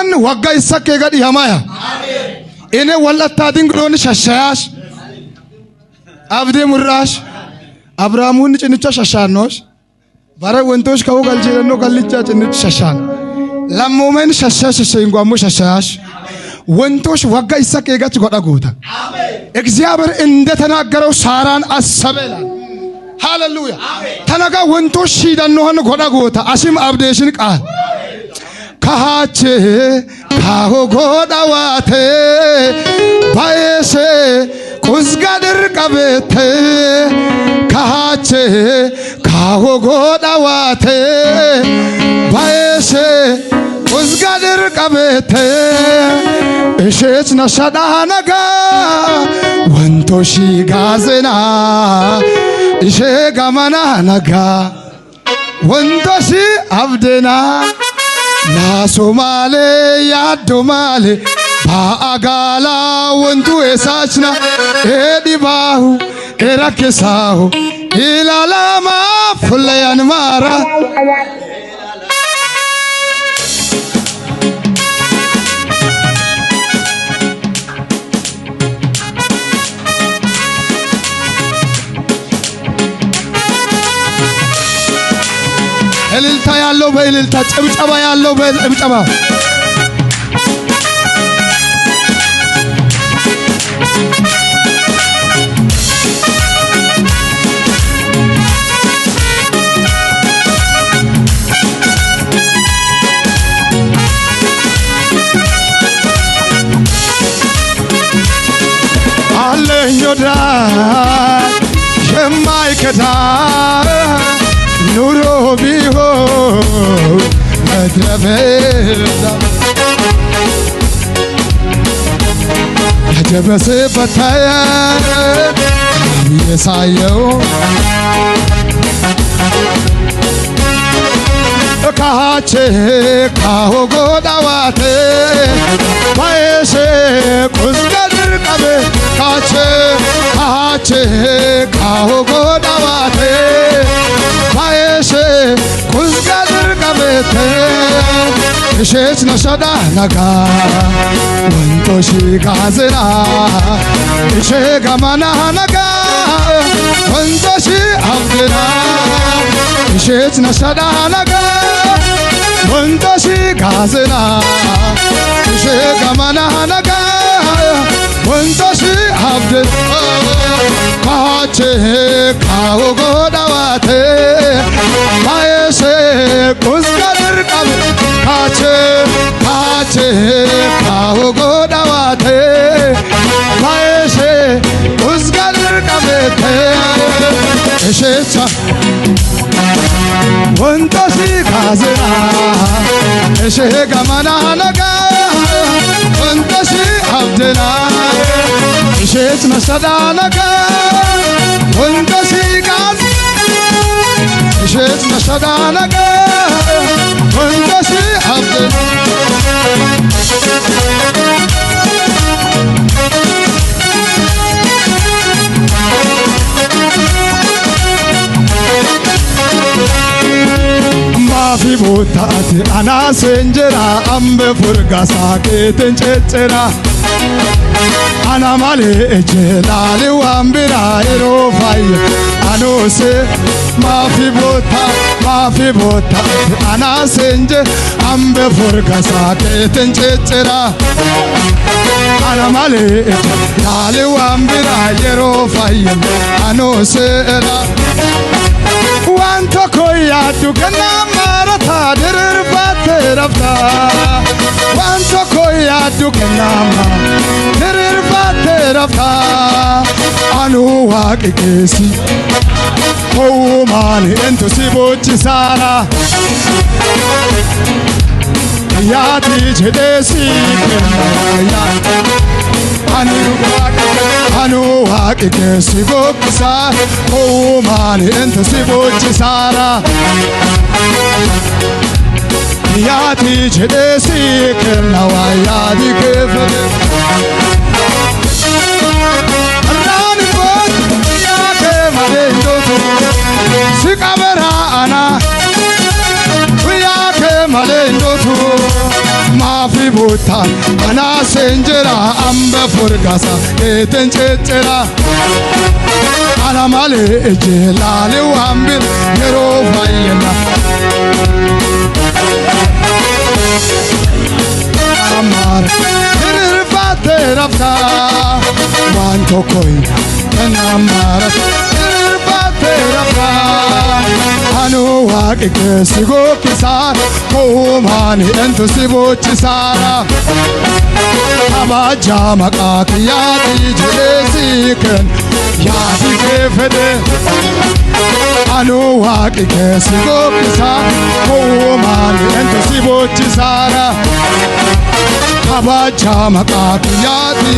Namni waggaa isa keega dhihamaya. Ine wallata dinglooni shashayash. Abdii murraash. Abraamuun cinicha shashaannosh. Bara wantosh ka'uu galcheedannoo gallichaa cinicha shashaan. Lammoomeen shashashasheengu ammoo shashayash. Wantosh waggaa isa keegatti godha goota. እግዚአብሔር እንደተናገረው ሳራን አሰበላ ሃሌሉያ ተናጋ ወንቶሽ ሂዳኖን ጎዳ ጎታ አሲም አብዴሽን ቃል ካሃቼ ካሆ ጎዳዋቴ ባየሴ ኩዝጋድር ቀበቴ ካሃቼ ካሆ ጎዳዋቴ ባየሴ ኩዝጋድር ቀበቴ እሸት ነሻዳናጋ ወንቶሺ ጋዘና እሸ ጋማና ነጋ ወንቶሺ አብደና ናሶማሌ ያዶማሌ ባአጋላ ወንቱ ኤሳችና ኤዲባሁ ኤራኬሳሁ ኢላላማ ፍለያን ማራ እልልታ ያለው በእልልታ ጭብጨባ ያለው በጭብጨባ አለኞዳ የማይከዳ ኑሮ ቢሆን መድረበዳ ያጀበሰ በታየ የሳየው ካቼ ካሆ ጎዳዋቴ ባየሴ ቁዝጋድር ቀበ ካቼ ካሆ ጎዳዋቴ ባየሴ ኩዝጋድር ቀበቴ እሸት ነሸዳ ነጋ ወንቶሺ ጋዘና እሸ ጋማና ነጋ ወንቶሺ አብደና እሸት ነሸዳ ነጋ ወንቶሺ ጋዘና እሸ ጋማና ነጋ ወንቶሺ አብደና ካቼ ካሆ ጎዳዋቴ ባየሴ ኩዝጋድር ቀበ ካቼ ካሆ ጎዳዋቴ ባየሴ ኩዝጋድር ቀበቴ እሸቻ ወንቶሺ ጋዘና እሸ ጋማና ነጋ ወንቶሺ አብደና እሸት ነሸዳ ነጋ ወንቶሺ ጋዝ እሸት ነሸዳ ነጋ ወንቶሺ አብደና ማፊ ቦታቴ አናሴንጀራ አምበ ፉርጋሳ ቄቴን ጨጨራ አናማሌ እጀላሌ ዋምቢራ ኤሮፋየ አኖሴ ማፊ ቦታ አናሴንጀ አምበ ፉርጋሳ ቄቴን ጨጨራ አናማሌ እጀላሌ ዋምቢራ ኤሮፋየ አኖሴራ ዋንቶ ኮያዱ ከናማረታ ድርርባቴ ረፍታ ዋንቶ ኮያዱ ከናማ ድርርባቴ ረፍታ አኑ ዋቂ ኬሲ ሆማኒ እንቱ ሲቦችሳራ ያቲ ጀደሲ ከናያ anu waaqi keessi gogsaa maali ente si bochisaara yaati jedhee si kenna waa yaadi kee fedhe annaani booti yaa kee malee ndoto si qabera ana yaa kee malee ndoto maafi guutaan anaa seenjera amba furgasa keeteen ceccera ana malee ejjee laalee waan bir yeroo fayyina amar dirbaate rafta waan tokkoy kan amar dirbaate rafta anu waaqi keessi gookisaan kuumaan hidhantu si boochisara kabajaa maqaa kiyyaati jedhee si kenna yaadi kee fedhe anu waaqi keessi gookisaan kuumaan hidhantu si boochisara kabajaa maqaa kiyyaati